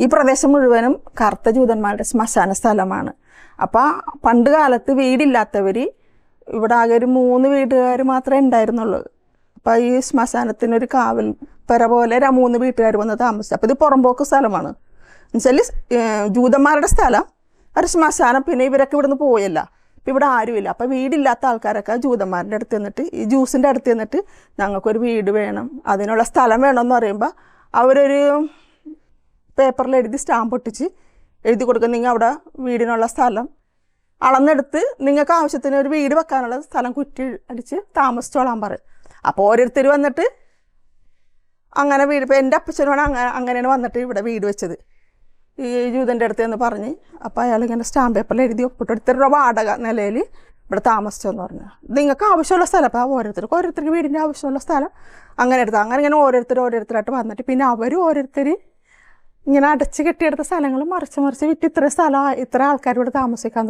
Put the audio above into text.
ഈ പ്രദേശം മുഴുവനും കറുത്ത ജൂതന്മാരുടെ ശ്മശാന സ്ഥലമാണ്. അപ്പോൾ പണ്ട് കാലത്ത് വീടില്ലാത്തവർ ഇവിടെ ആകെ ഒരു 3 വീട്ടുകാർ മാത്രമേ ഉണ്ടായിരുന്നുള്ളൂ. അപ്പോൾ ഈ ശ്മശാനത്തിനൊരു കാവൽ പെര പോലെ 3 വീട്ടുകാർ വന്ന് താമസിച്ചു. അപ്പോൾ ഇത് പുറമ്പോക്ക് സ്ഥലമാണ് എന്നുവെച്ചാൽ ജൂതന്മാരുടെ സ്ഥലം, ഒരു ശ്മശാനം. പിന്നെ ഇവരൊക്കെ ഇവിടുന്ന് പോയല്ല, അപ്പോൾ ഇവിടെ ആരുമില്ല. അപ്പോൾ വീടില്ലാത്ത ആൾക്കാരൊക്കെ ജൂതന്മാരുടെ അടുത്ത് നിന്നിട്ട്, ഈ ജ്യൂസിൻ്റെ അടുത്ത് നിന്നിട്ട് ഞങ്ങൾക്കൊരു വീട് വേണം, അതിനുള്ള സ്ഥലം വേണമെന്ന് പറയുമ്പോൾ അവരൊരു പേപ്പറിൽ എഴുതി സ്റ്റാമ്പ് ഒട്ടിച്ച് എഴുതി കൊടുക്കും, നിങ്ങൾ അവിടെ വീടിനുള്ള സ്ഥലം അളന്നെടുത്ത് നിങ്ങൾക്ക് ആവശ്യത്തിന് ഒരു വീട് വെക്കാനുള്ള സ്ഥലം കുറ്റി അടിച്ച് താമസിച്ചോളാൻ പറയും. അപ്പോൾ ഓരോരുത്തർ വന്നിട്ട് അങ്ങനെ വീട്, ഇപ്പോൾ എൻ്റെ അപ്പച്ചനോട് അങ്ങനെയാണ് വന്നിട്ട് ഇവിടെ വീട് വെച്ചത് ഈ ജൂതൻ്റെ അടുത്ത് എന്ന് പറഞ്ഞ്. അപ്പോൾ അയാൾ ഇങ്ങനെ സ്റ്റാമ്പ് പേപ്പറിൽ എഴുതി ഒപ്പിട്ട് എടുത്തിട്ട് വാടക നിലയിൽ ഇവിടെ താമസിച്ചെന്ന് പറഞ്ഞു. നിങ്ങൾക്ക് ആവശ്യമുള്ള സ്ഥലം, അപ്പോൾ ഓരോരുത്തർക്ക് വീടിൻ്റെ ആവശ്യമുള്ള സ്ഥലം അങ്ങനെ എടുത്തു. അങ്ങനെ ഓരോരുത്തരായിട്ട് വന്നിട്ട് പിന്നെ ഓരോരുത്തർ ഇങ്ങനെ അടച്ച് കെട്ടിയെടുത്ത സ്ഥലങ്ങൾ മറിച്ച് വിറ്റ് ഇത്ര ആൾക്കാർ ഇവിടെ താമസിക്കാൻ തുടങ്ങി.